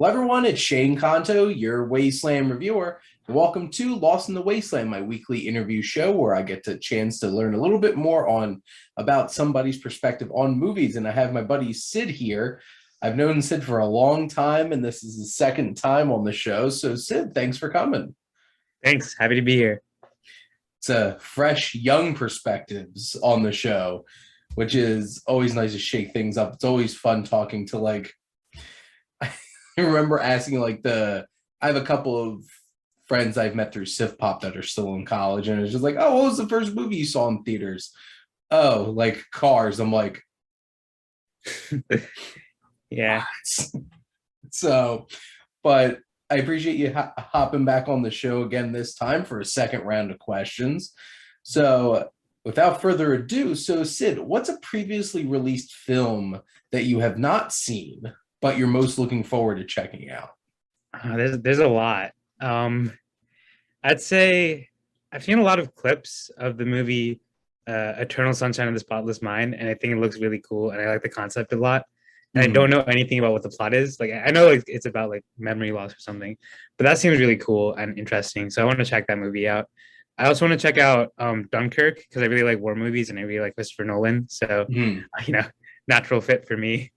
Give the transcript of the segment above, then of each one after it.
Hello, everyone. It's Shane Kanto, your Wasteland Reviewer. And welcome to Lost in the Wasteland, my weekly interview show where I get the chance to learn a little bit more about somebody's perspective on movies. And I have my buddy Sid here. I've known Sid for a long time, and this is the second time on the show. So, Sid, thanks for coming. Thanks. Happy to be here. It's a fresh, young perspectives on the show, which is always nice to shake things up. It's always fun talking to I remember asking I have a couple of friends I've met through Sif Pop that are still in college, and it's just like, oh, what was the first movie you saw in theaters? Oh, like Cars. I'm like, Yeah. so, but I appreciate you hopping back on the show again this time for a second round of questions. So, without further ado, so Sid, what's a previously released film that you have not seen, but you're most looking forward to checking out? There's a lot. I'd say I've seen a lot of clips of the movie Eternal Sunshine of the Spotless Mind, and I think it looks really cool, and I like the concept a lot. And I don't know anything about what the plot is. Like I know like it's about like memory loss or something, but that seems really cool and interesting. So I want to check that movie out. I also want to check out Dunkirk because I really like war movies and I really like Christopher Nolan. So Mhm. natural fit for me.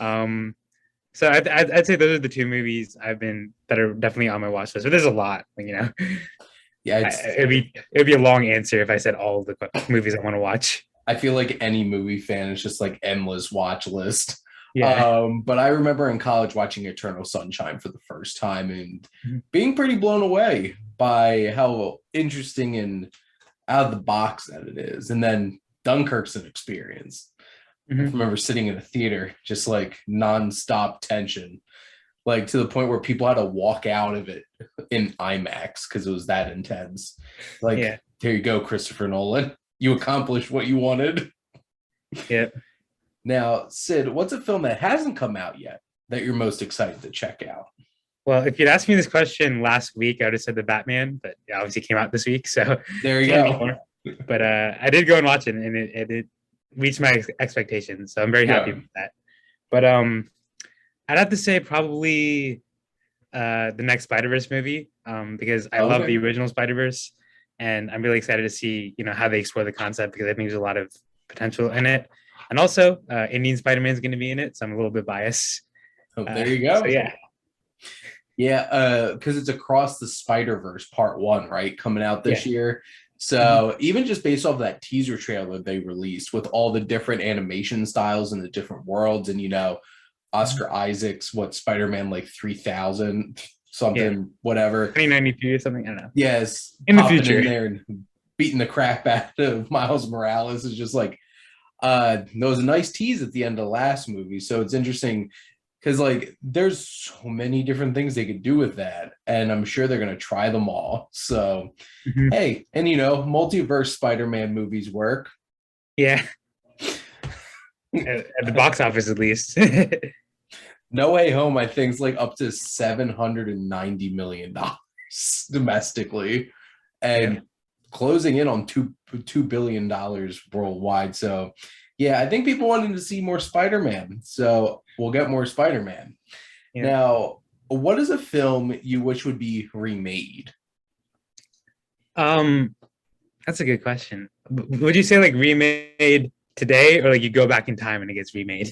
So I'd say those are the two movies that are definitely on my watch list. So there's a lot, Yeah, it'd be a long answer if I said all the movies I want to watch. I feel like any movie fan is just like endless watch list. Yeah. But I remember in college watching Eternal Sunshine for the first time and Mhm. being pretty blown away by how interesting and out of the box that it is. And then Dunkirk's an experience. I Mhm. remember sitting in a theater, just like nonstop tension, like to the point where people had to walk out of it in IMAX because it was that intense. Like, Yeah. here you go, Christopher Nolan. You accomplished what you wanted. Yeah. Now, Sid, what's a film that hasn't come out yet that you're most excited to check out? Well, if you'd asked me this question last week, I would have said the Batman, but it obviously came out this week, so There you can't go. anymore. But I did go and watch it, and it reached my expectations, so I'm very happy Yeah. with that. But I'd have to say probably the next Spider-Verse movie, because I love Okay. the original Spider-Verse, and I'm really excited to see how they explore the concept because I think there's a lot of potential in it. And also, Indian Spider-Man is going to be in it, so I'm a little bit biased. Oh, there you So go. yeah, Yeah, because it's Across the Spider-Verse Part 1, right? Coming out yeah. this year. Mhm. So even just based off that teaser trailer they released with all the different animation styles and the different worlds, and Mhm. Oscar Isaac's what Spider-Man like 3000 Yeah, something, whatever. 2093 or something. I don't know. Yes, In the popping in future. there and beating the crap out of Miles Morales is just like there was a nice tease at the end of the last movie. So it's interesting because there's so many different things they could do with that, and I'm sure they're gonna try them all. So Mhm. hey, and multiverse Spider-Man movies work. Yeah, at the box office at least. No Way Home, I think, is like up to $790 million domestically, Yeah, and closing in on $2 billion worldwide. So yeah, I think people wanted to see more Spider-Man. So we'll get more Spider-Man. yeah. Now, what is a film you wish would be remade? Um, that's a good question. Would you say like remade today, or like you go back in time and it gets remade?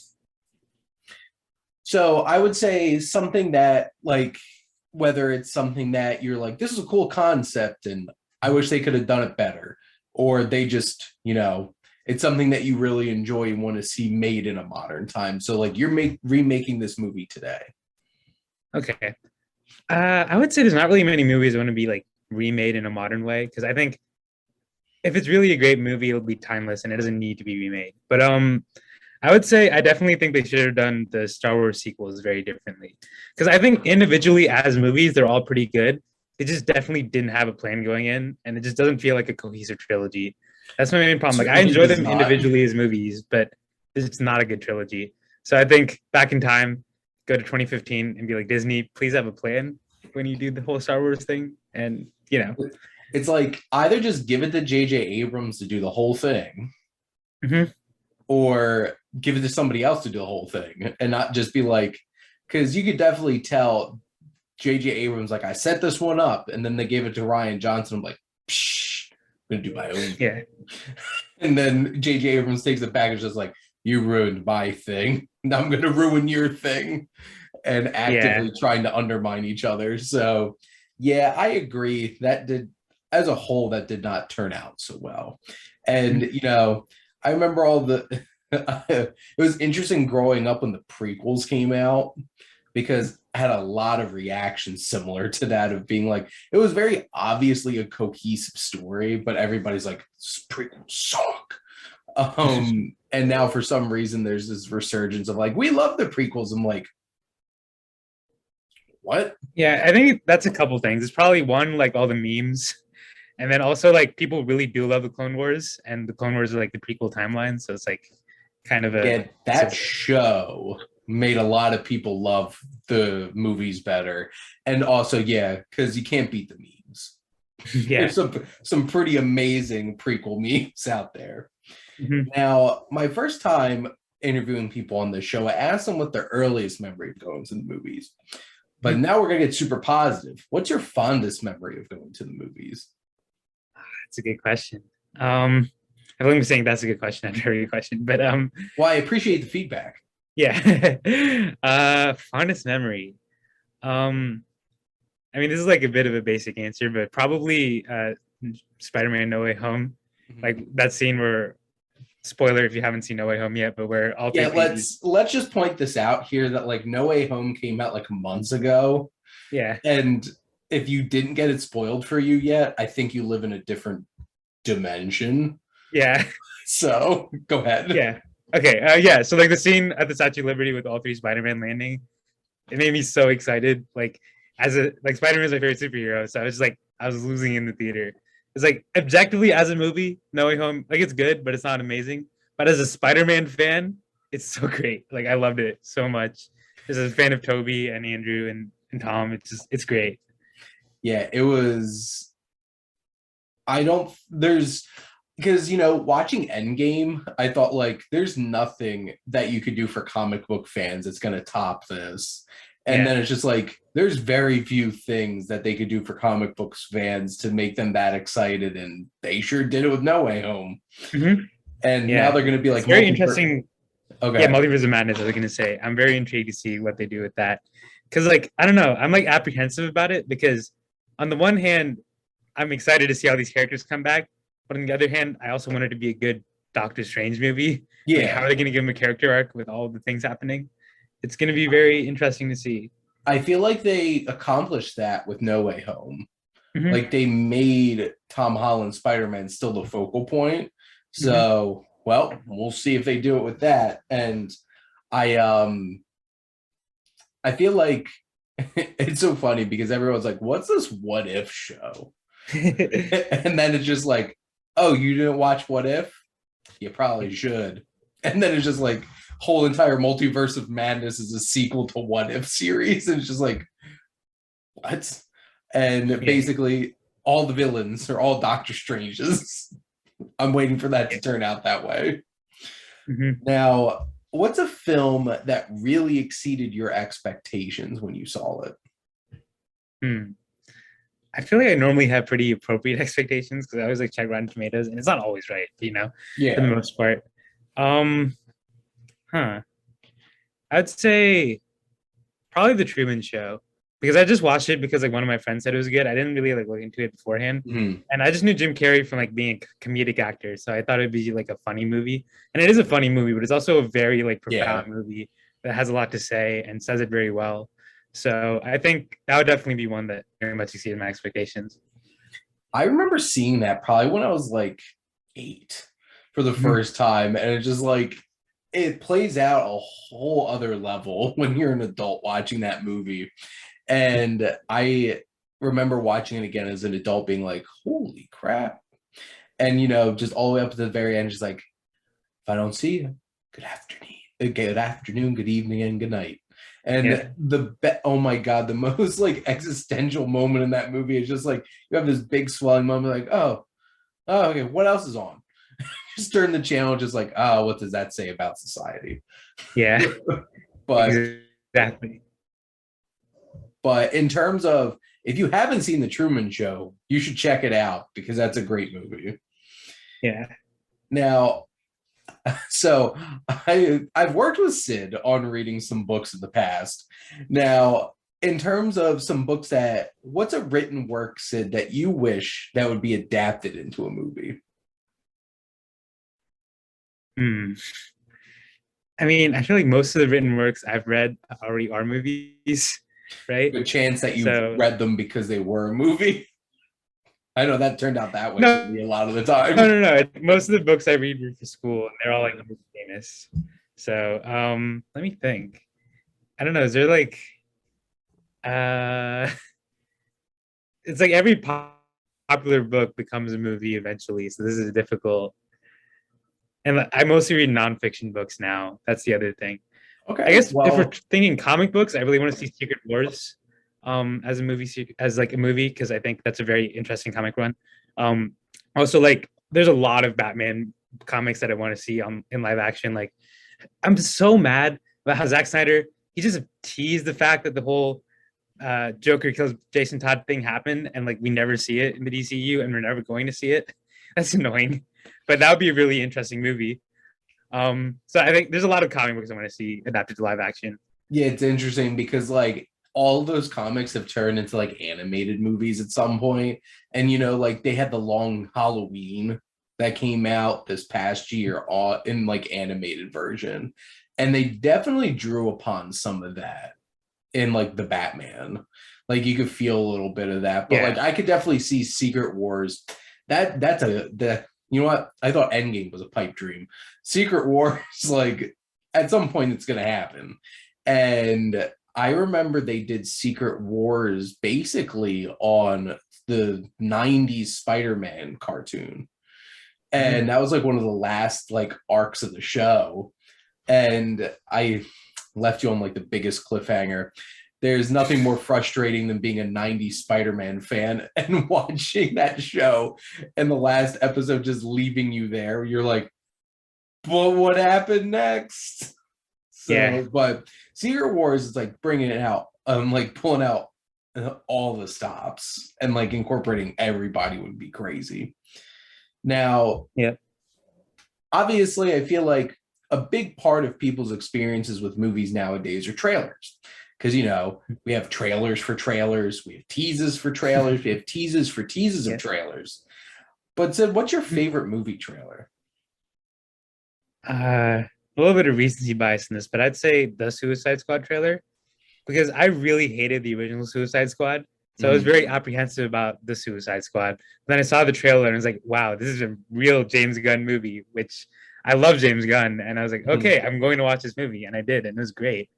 So I would say something that whether it's something that you're like, this is a cool concept and I wish they could have done it better, or they just, it's something that you really enjoy and want to see made in a modern time. So like you're remaking this movie today. Okay. I would say there's not really many movies that want to be like remade in a modern way because I think if it's really a great movie, it'll be timeless and it doesn't need to be remade. But I would say I definitely think they should have done the Star Wars sequels very differently because I think individually as movies they're all pretty good. They just definitely didn't have a plan going in, and it just doesn't feel like a cohesive trilogy. That's my main problem. Like I Certainly enjoy does them not. individually as movies, but it's not a good trilogy. So I think back in time, go to 2015 and be like Disney, please have a plan when you do the whole Star Wars thing, and It's like either just give it to J.J. Abrams to do the whole thing, Mhm. or give it to somebody else to do the whole thing, and not just be like, because you could definitely tell J.J. Abrams like I set this one up, and then they gave it to Ryan Johnson. I'm like, psh, I'm gonna do my own. Yeah. And then J.J. Abrams takes it back and just like, you ruined my thing. Now I'm gonna ruin your thing, and Yeah. actively trying to undermine each other. So yeah, I agree. That did, as a whole, that did not turn out so well. And I remember all the it was interesting growing up when the prequels came out because I had a lot of reactions similar to that of being like, it was very obviously a cohesive story, but everybody's like, this prequel suck. And now for some reason there's this resurgence of like, we love the prequels. I'm like, what? Yeah, I think that's a couple things. It's probably one, like all the memes, and then also like people really do love the Clone Wars, and the Clone Wars are like the prequel timeline, so it's like kind of a Yeah, that show made a lot of people love the movies better. And also, yeah, because you can't beat the memes. yeah. There's some pretty amazing prequel memes out there. Mhm. Now, my first time interviewing people on this show, I asked them what their earliest memory of going to the movies. But Mhm. now we're gonna get super positive. What's your fondest memory of going to the movies? That's a good question. I've only been saying that's a good question after every question, but Well, I appreciate the feedback. yeah. Fondest memory. Um, I mean, this is like a bit of a basic answer, but probably Spider-Man No Way Home. Like that scene where, spoiler if you haven't seen No Way Home yet, but where all three Yeah, pages. let's just point this out here that like No Way Home came out like months ago. Yeah. And if you didn't get it spoiled for you yet, I think you live in a different dimension. Yeah. So go ahead. Yeah. Okay. Yeah. So like the scene at the Statue of Liberty with all three Spider-Man landing, it made me so excited. Like as a like Spider-Man is my favorite superhero, so I was like I was losing in the theater. It's like objectively as a movie, No Way Home, like it's good, but it's not amazing. But as a Spider-Man fan, it's so great. Like I loved it so much. As a fan of Toby and Andrew and Tom, it's great. Yeah, it was. I don't. There's because watching Endgame, I thought like there's nothing that you could do for comic book fans that's gonna top this. And Yeah. then it's just like there's very few things that they could do for comic books fans to make them that excited, and they sure did it with No Way Home. Mm-hmm. And now Yeah. they're gonna be It's like very multiverse. interesting. Yeah, Okay. Multiverse of Madness, I was gonna say. I'm very intrigued to see what they do with that. Cause like, I don't know, I'm like apprehensive about it because on the one hand, I'm excited to see how these characters come back. But on the other hand, I also want it to be a good Doctor Strange movie. Like, how Yeah. are they going to give him a character arc with all the things happening? It's going to be very interesting to see. I feel like they accomplished that with No Way Home. Mm-hmm. Like they made Tom Holland Spider-Man still the focal point. Mm-hmm. So, well, we'll see if they do it with that. And I feel like it's so funny because everyone's like, "What's this What If show?" And then it's just like, "Oh, you didn't watch What If? You probably should." And then it's just like whole entire multiverse of madness is a sequel to What If series, and it's just like, what? And Yeah. basically, all the villains are all Doctor Stranges. I'm waiting for that to turn out that way. Mm-hmm. Now, what's a film that really exceeded your expectations when you saw it? Hmm. I feel like I normally have pretty appropriate expectations because I always like check Rotten Tomatoes, and it's not always right, for the Yeah. most part. Um, huh. I'd say probably the Truman Show because I just watched it because like one of my friends said it was good. I didn't really like look into it beforehand, Mhm. and I just knew Jim Carrey from like being a comedic actor, so I thought it'd be like a funny movie. And it is a funny movie, but it's also a very like Yeah. profound movie that has a lot to say and says it very well. So I think that would definitely be one that very much exceeded my expectations. I remember seeing that probably when I was like 8 for the Mhm. first time. And it's just like, it plays out a whole other level when you're an adult watching that movie. And I remember watching it again as an adult being like, holy crap. And, just all the way up to the very end, just like, if I don't see you, good afternoon, good evening, and good night. Yeah, And oh my god, the most like existential moment in that movie is just like you have this big swelling moment, like okay, what else is on? Just turn the channel, just like what does that say about society? yeah, But exactly. But in terms of if you haven't seen The Truman Show, you should check it out because that's a great movie. Yeah. Now, so I've worked with Sid on reading some books in the past. Now, in terms of some books that what's a written work, Sid, that you wish that would be adapted into a movie? Hmm. I mean, I feel like most of the written works I've read already are movies, right? Good chance that you've So read them because they were a movie. I know that turned out that way for no, me a lot of the no, time. no, no. Most of the books I read were for school, and they're all like really famous. So let me think. I don't know. Is there like uh it's like every popular book becomes a movie eventually. So this is difficult. And I mostly read nonfiction books now. That's the other thing. I Okay, guess if we're well, thinking comic books, I really want to see Secret Wars as a movie as like a movie because I think that's a very interesting comic run. Um Also like there's a lot of Batman comics that I want to see in live action. Like I'm so mad about how Zack Snyder he just teased the fact that the whole Joker kills Jason Todd thing happened and like we never see it in the DCU and we're never going to see it. That's annoying. But that would be a really interesting movie. So I think there's a lot of comic books I want to see adapted to live action. yeah, it's interesting because like all those comics have turned into like animated movies at some point. And like they had the long Halloween that came out this past year all in like animated version. And they definitely drew upon some of that in like the Batman. Like you could feel a little bit of that. But like Yeah, I could definitely see Secret Wars. That's a the you know what? I thought Endgame was a pipe dream. Secret Wars, like at some point it's gonna happen. And I remember they did Secret Wars basically on the 90s Spider-Man cartoon. And that was like one of the last like arcs of the show. And I left you on like the biggest cliffhanger. There's nothing more frustrating than being a 90s Spider-Man fan and watching that show and the last episode just leaving you there. You're like, but what happened next? yeah, So, but Secret Wars is like bringing it out, like pulling out all the stops and like incorporating everybody would be crazy. Now, yeah, obviously, I feel like a big part of people's experiences with movies nowadays are trailers. Because, we have trailers for trailers, we have teases for trailers, we have teases for teases of yeah. trailers. But Sid, what's your favorite movie trailer? A little bit of recency bias in this, but I'd say the Suicide Squad trailer because I really hated the original Suicide Squad. So I was Mhm. very apprehensive about the Suicide Squad. Then I saw the trailer and I was like, wow, this is a real James Gunn movie, which I love James Gunn. And I was like, Mhm. okay, I'm going to watch this movie. And I did, and it was great.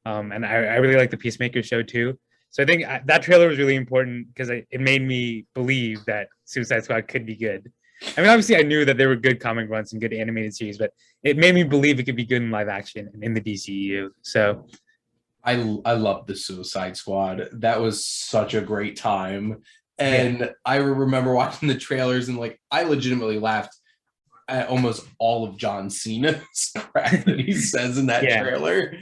And I really like the Peacemaker show too. So I think that trailer was really important because it made me believe that Suicide Squad could be good. I mean, obviously, I knew that there were good comic runs and good animated series, but it made me believe it could be good in live action and in the DCU. So I love the Suicide Squad. That was such a great time. yeah, And I remember watching the trailers and like I legitimately laughed at almost all of John Cena's crap that he says in that yeah, trailer.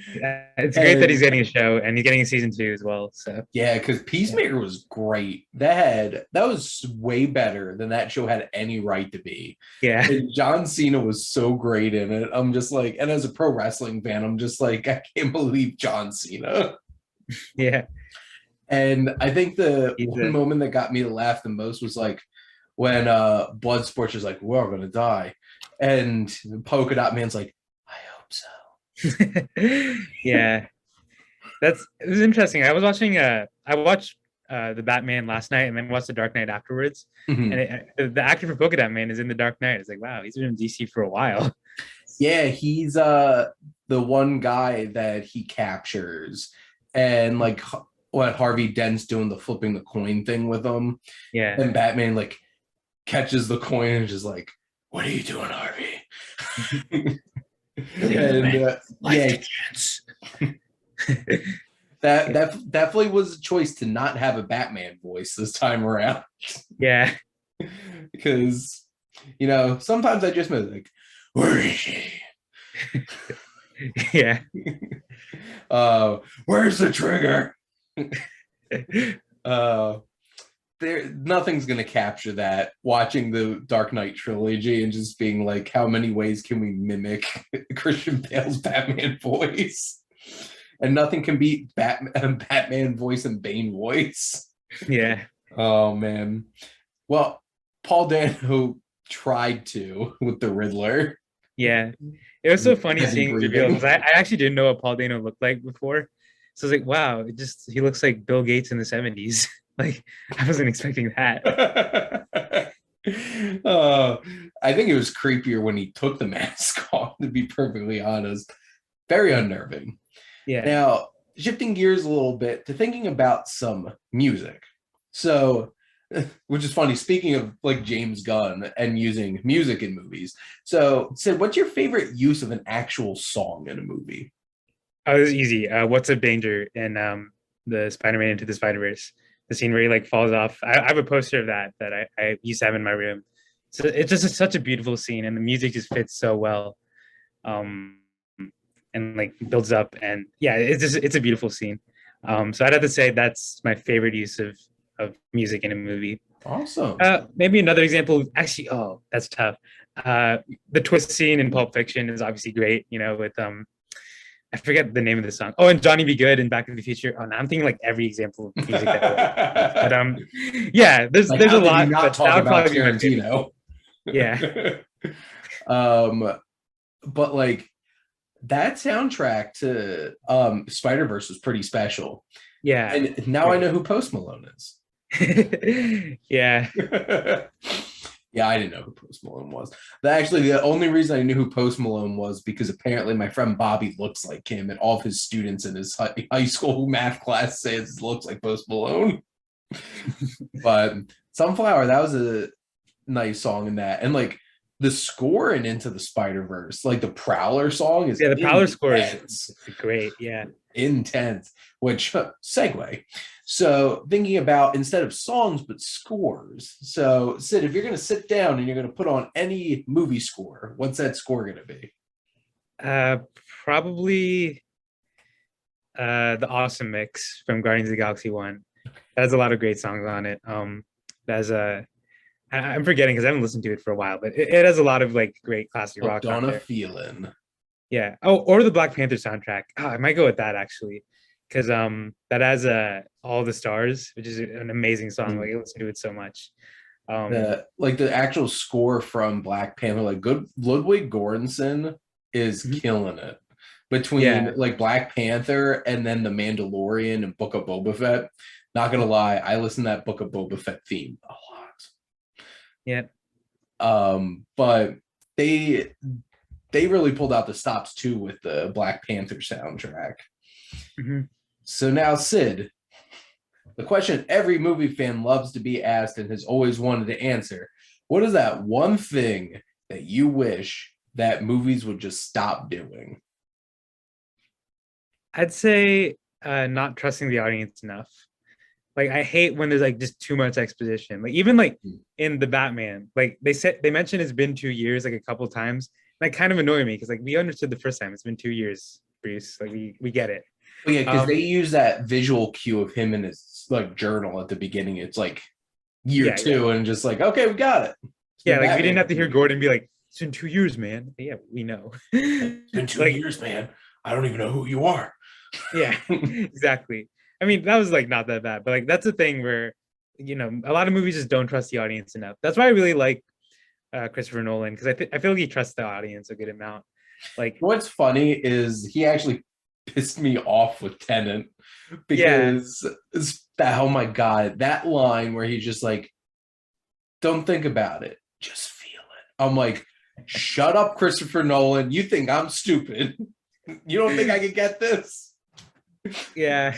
it's great that he's And getting a show and he's getting a season 2 as well. So yeah, because yeah, Peacemaker was great. That was way better than that show had any right to be. yeah, And John Cena was so great in it. I'm just like, and as a pro wrestling fan, I'm just like, I can't believe John Cena. yeah. And I think the He's one a moment that got me to laugh the most was like when Bloodsport is like, we're all gonna die. And Polka Dot Man's like, I hope so. yeah. It was interesting. I watched the Batman last night and then watched the Dark Knight afterwards. And Mhm. the actor for Polka Dot Man is in the Dark Knight. It's like, wow, he's been in DC for a while. Yeah, he's the one guy that he captures and like what Harvey Dent's doing the flipping the coin thing with him. Yeah. And Batman like catches the coin and is just like, what are you doing, Harvey? And Life yeah, begins. that definitely was a choice to not have a Batman voice this time around. Yeah. Because sometimes I just miss like, where is she? Yeah. Where's the trigger? uh there nothing's gonna capture that watching the Dark Knight trilogy and just being like, how many ways can we mimic Christian Bale's Batman voice? And nothing can beat Batman voice and Bane voice. Yeah. Oh man. Well, Paul Dano tried to with the Riddler. Yeah. It was so funny Heavy seeing the reveal breathing. because I actually didn't know what Paul Dano looked like before. So I was like, wow, he looks like Bill Gates in the 70s. Like I wasn't expecting that. uh, I think it was creepier when he took the mask off, to be perfectly honest. Very unnerving. Yeah. Now, shifting gears a little bit to thinking about some music. So, which is funny, speaking of like James Gunn and using music in movies. So, Sid, what's your favorite use of an actual song in a movie? Oh, this is easy. What's Up Danger in the Spider-Man Into the Spider-Verse? The scene where he like falls off. I have a poster of that I used to have in my room. So it's just such a beautiful scene, and the music just fits so well, um, and like builds up, and yeah, it's a beautiful scene. So I'd have to say that's my favorite use of music in a movie. Awesome. Maybe another example. Actually, oh, that's tough. The twist scene in Pulp Fiction is obviously great. You know, with I forget the name of the song. Oh, and Johnny Be Good and Back to the Future. Oh, now I'm thinking like every example of music that I like. But yeah, Like, there's how a did you lot. not But talk that would about probably be my favorite. Tarantino? Yeah, um, but like that soundtrack to Spider-Verse was pretty special. yeah, And now I know who Post Malone is. yeah, Yeah, I didn't know who Post Malone was. Actually, the only reason I knew who Post Malone was because apparently my friend Bobby looks like him, and all of his students in his high school math class says looks like Post Malone. But Sunflower, that was a nice song in that, and like the score in Into the Spider Verse, like the Prowler song is yeah. The Prowler score intense. is great. Yeah. Intense. Which segue. So thinking about instead of songs but scores. So Sid, if you're going to sit down and you're going to put on any movie score, what's that score going to be? Uh, Probably the Awesome Mix from Guardians of the Galaxy 1. That has a lot of great songs on it. That's a I'm forgetting because I haven't listened to it for a while, but it has a lot of like great classic rock Hooked on on a there. Feeling. Yeah. Oh, or the Black Panther soundtrack. Oh, I might go with that actually, because that has All the Stars, which is an amazing song. Like I listen to it so much. The actual score from Black Panther, like good Ludwig Göransson is Mhm. killing it. Between Yeah. like Black Panther and then The Mandalorian and Book of Boba Fett. Not gonna lie, I listen to that Book of Boba Fett theme a lot. Yeah. But they really pulled out the stops too with the Black Panther soundtrack. Mhm. So now, Sid, the question every movie fan loves to be asked and has always wanted to answer: what is that one thing that you wish that movies would just stop doing? I'd say not trusting the audience enough. Like I hate when there's like just too much exposition. Like even like in the Batman, like they mentioned it's been 2 years like a couple times. That kind of annoyed me because like we understood the first time it's been 2 years, Bruce. Like we get it. Well, yeah, because they Um, use that visual cue of him in his like journal at the beginning. It's like year yeah, yeah, two, and just like, okay, we got it. It's yeah. been Like we didn't Batman have for to two hear years. Gordon be like, "It's been 2 years, man." Yeah, we know. It's been two Like years, man. I don't even know who you are. yeah, exactly. I mean, that was like not that bad, but like that's the thing where a lot of movies just don't trust the audience enough. That's why I really like Christopher Nolan because I feel like he trusts the audience a good amount. Like What's funny is he actually pissed me off with Tennant yeah, because oh my god, that line where he's just like, "Don't think about it, just feel it." I'm like, "Shut up, Christopher Nolan. You think I'm stupid? You don't think I could get this?" yeah.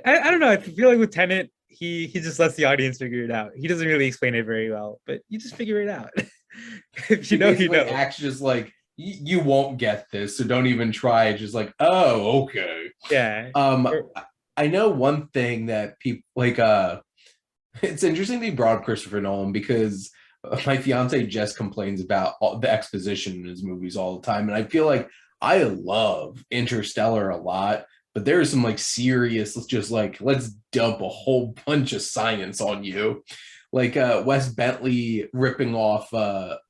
I don't know. I feel like with Tenet, he just lets the audience figure it out. He doesn't really explain it very well, but you just figure it out. If He you know, you basically know. acts just like, You won't get this, so don't even try." Just like, "Oh, okay." Yeah. Um, I know one thing that people like. It's interesting that you brought up Christopher Nolan because my fiance Jess complains about all the exposition in his movies all the time, and I feel like I love Interstellar a lot, but there's some like serious, just like let's dump a whole bunch of science on you. Like Wes Bentley ripping off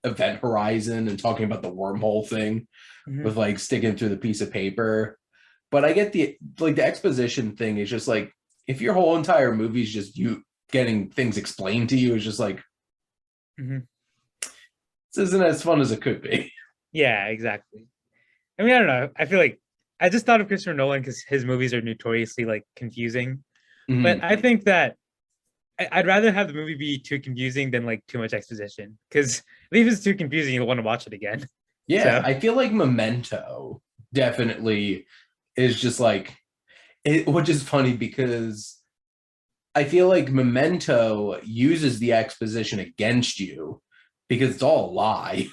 Event Horizon and talking about the wormhole thing Mhm. with like sticking through the piece of paper. But I get the exposition thing is just like if your whole entire movie is just you getting things explained to you, is just like Mhm. this isn't as fun as it could be. Yeah, exactly. I mean, I don't know. I feel like I just thought of Christopher Nolan because his movies are notoriously like confusing. But Mhm. I think that I'd rather have the movie be too confusing than like too much exposition. Because if it's too confusing, you'll want to watch it again. Yeah, So, I feel like Memento definitely is just like it, which is funny because I feel like Memento uses the exposition against you because it's all a lie.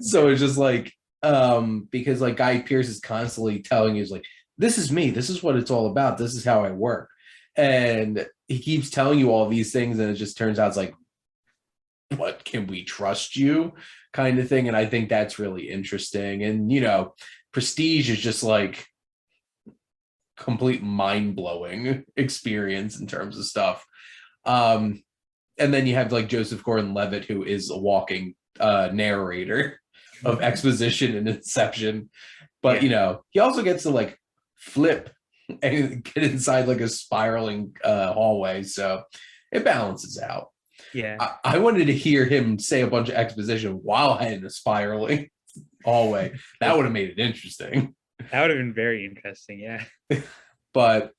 So it's just like because like Guy Pearce is constantly telling you is like this is me, this is what it's all about, this is how I work. And he keeps telling you all these things and it just turns out it's like what can we trust you kind of thing. And I think that's really interesting. And Prestige is just like complete mind-blowing experience in terms of stuff. Um, and then you have like Joseph Gordon-Levitt, who is a walking narrator of exposition and inception. But yeah, he also gets to like flip and get inside like a spiraling hallway, so it balances out. yeah, I wanted to hear him say a bunch of exposition while in a spiraling hallway. That would have made it interesting. that would have been very interesting. Yeah. But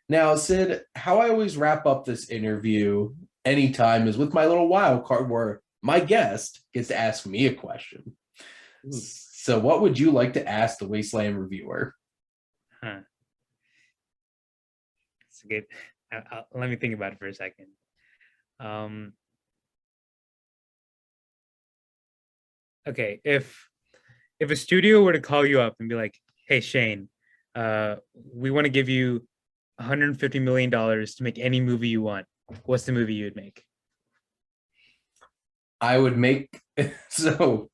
now, Sid, how I always wrap up this interview anytime is with my little wild card where my guest gets to ask me a question. Ooh, So, what would you like to ask the Wasteland Reviewer? huh. It's a good. Let me think about it for a second. Um, okay, if a studio were to call you up and be like, "Hey Shane, we want to give you $150 million to make any movie you want," what's the movie you would make? I would make so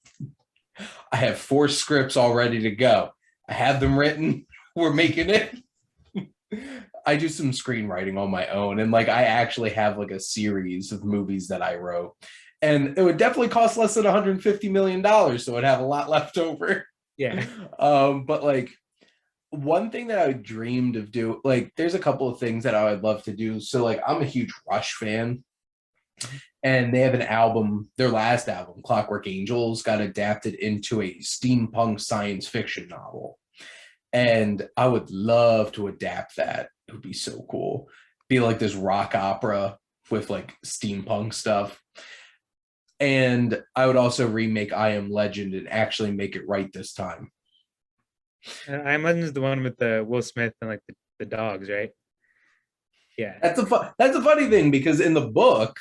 I have 4 scripts all ready to go. I have them written. We're making it. I do some screenwriting on my own, and like I actually have like a series of movies that I wrote, and it would definitely cost less than $150 million, so I'd have a lot left over. Yeah. But like one thing that I dreamed of doing, like there's a couple of things that I would love to do. So like I'm a huge Rush fan, and they have an album, their last album, Clockwork Angels, got adapted into a steampunk science fiction novel. And I would love to adapt that. It would be so cool. Be like this rock opera with like steampunk stuff. And I would also remake I Am Legend and actually make it right this time. I imagine it's the one with the Will Smith and like the dogs, right? Yeah. That's a funny thing because in the book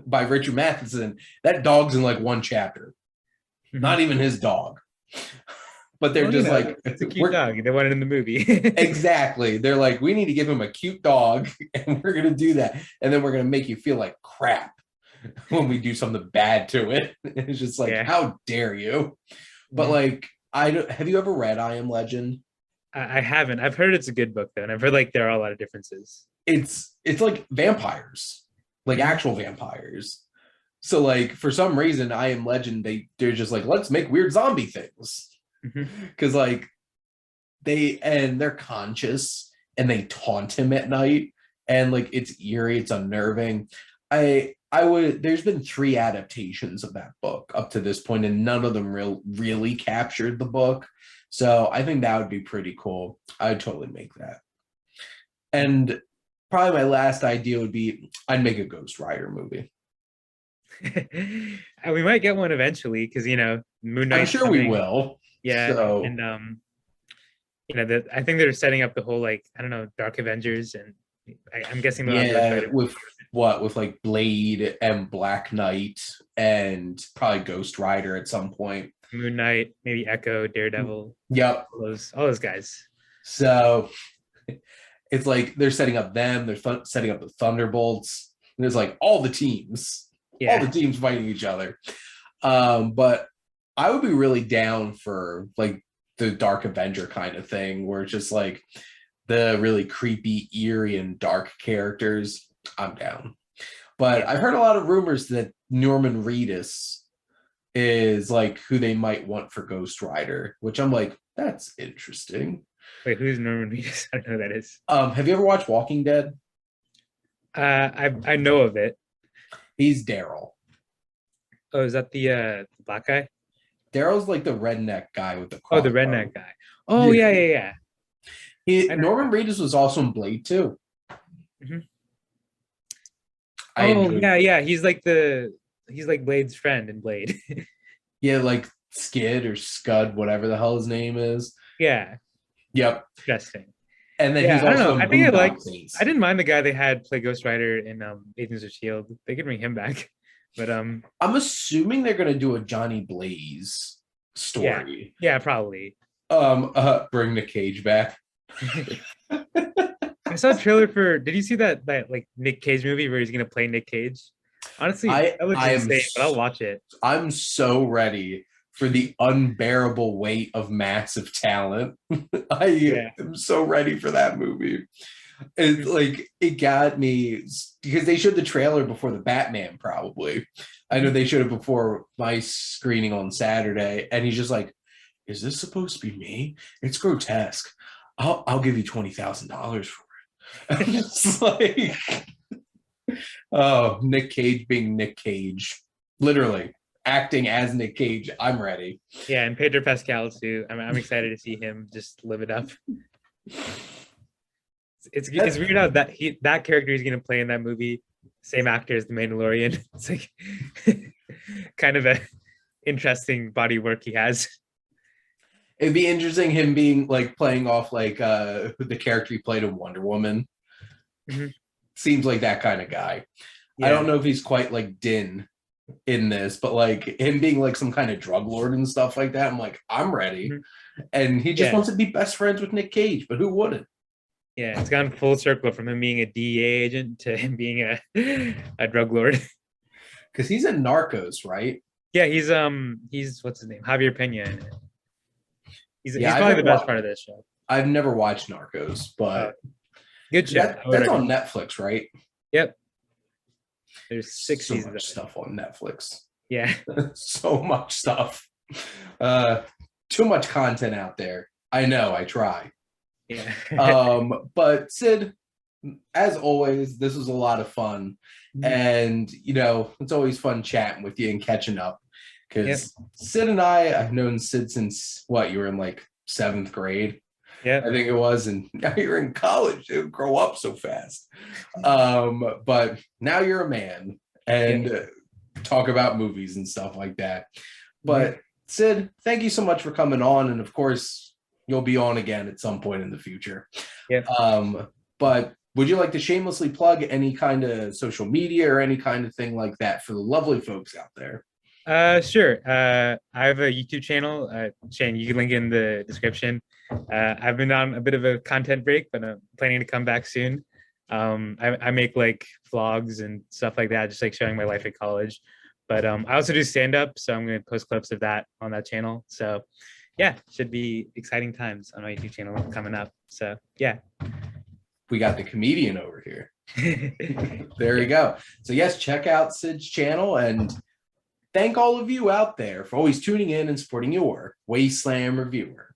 by Richard Matheson, that dog's in like one chapter. Mhm. Not even his dog. But they're Well, just like it's a cute we're dog. They want it in the movie. exactly. They're like, we need to give him a cute dog, and we're gonna do that. And then we're gonna make you feel like crap when we do something bad to it. It's just like, Yeah. how dare you? But Mhm. like, I don't, have you ever read I Am Legend? I haven't. I've heard it's a good book though, and I've heard like there are a lot of differences. It's like vampires, like Mhm. actual vampires. So like for some reason, I Am Legend, they're just like, let's make weird zombie things. Mhm. Because like they're conscious and they taunt him at night, and like it's eerie, it's unnerving. I would there's been 3 adaptations of that book up to this point, and none of them really captured the book. So I think that would be pretty cool. I'd totally make that. And probably my last idea would be I'd make a Ghost Rider movie. We might get one eventually because Moon I'm Knight's sure we coming. will. Yeah, So and I think they're setting up the whole like I don't know Dark Avengers, and I'm guessing they'll have Ghost yeah, Rider. with like Blade and Black Knight and probably Ghost Rider at some point. Moon Knight, maybe Echo, Daredevil, Yep. all those guys. So it's like they're setting up them, they're setting up the Thunderbolts. And there's like all Yeah. the teams fighting each other. But I would be really down for like the Dark Avenger kind of thing, where it's just like the really creepy, eerie, and dark characters, I'm down. But I've heard a lot of rumors that Norman Reedus is like who they might want for Ghost Rider, which I'm like, that's interesting. Wait, who's Norman Reedus? I don't know who that is. Have you ever watched Walking Dead? I know of it. He's Daryl. Oh, is that the black guy? Daryl's like the redneck guy with the Oh, the crossbow. redneck guy. Oh, yeah. Norman Reedus was also in Blade too. Mhm. I Oh, enjoyed- yeah. He's like Blade's friend in Blade. Yeah, like Skid or Scud, whatever the hell his name is. Yeah, Yep. interesting. And then Yeah, he's I don't also know. in I think Boondock I didn't mind the guy they had play Ghost Rider in Agents of Shield. They could bring him back, but I'm assuming they're gonna do a Johnny Blaze story. yeah, probably. Bring the cage back. I saw a trailer for. Did you see that like Nick Cage movie where he's gonna play Nick Cage? Honestly, that looks insane, but I'll watch it. I'm so ready for the unbearable weight of massive talent. I am so ready for that movie. It got me because they showed the trailer before the Batman, probably. I know they showed it before my screening on Saturday, and he's just like, is this supposed to be me? It's grotesque. I'll give you $20,000 for it. I'm just like, oh, Nick Cage being Nick Cage. Literally acting as Nick Cage. I'm ready. Yeah, and Pedro Pascal too. I'm excited to see him just live it up. It's weird how that character he's gonna play in that movie, same actor as the Mandalorian. It's like kind of a interesting body work he has. It'd be interesting him being like playing off like the character he played in Wonder Woman. Mm-hmm. Seems like that kind of guy. Yeah. I don't know if he's quite like Din in this, but like him being like some kind of drug lord and stuff like that, I'm like, I'm ready. Mm-hmm. And he just wants to be best friends with Nick Cage, but who wouldn't? Yeah, it's gone full circle from him being a DEA agent to him being a drug lord. Because he's in Narcos, right? Yeah, he's what's his name? Javier Pena. He's probably the best part of this show. I've never watched Narcos, but good show. That's on Netflix, right? Yep. There's 6 so seasons much of stuff on Netflix. Yeah. So much stuff. Too much content out there. I know, I try. Yeah. But Sid, as always, this was a lot of fun. And it's always fun chatting with you and catching up. Because Sid and I've known Sid since you were in like 7th grade. Yeah, I think it was, and now you're in college. It would grow up so fast. But now you're a man and talk about movies and stuff like that. But Sid, thank you so much for coming on, and of course, you'll be on again at some point in the future. Yeah. But would you like to shamelessly plug any kind of social media or any kind of thing like that for the lovely folks out there? Sure. I have a YouTube channel. Shane, you can link in the description. I've been on a bit of a content break, but I'm planning to come back soon. I make like vlogs and stuff like that, just like showing my life at college. But I also do stand-up, so I'm going to post clips of that on that channel. So yeah, should be exciting times on my YouTube channel coming up. So yeah. We got the comedian over here. There you go. So yes, check out Sid's channel, and thank all of you out there for always tuning in and supporting your Wasteland Reviewer.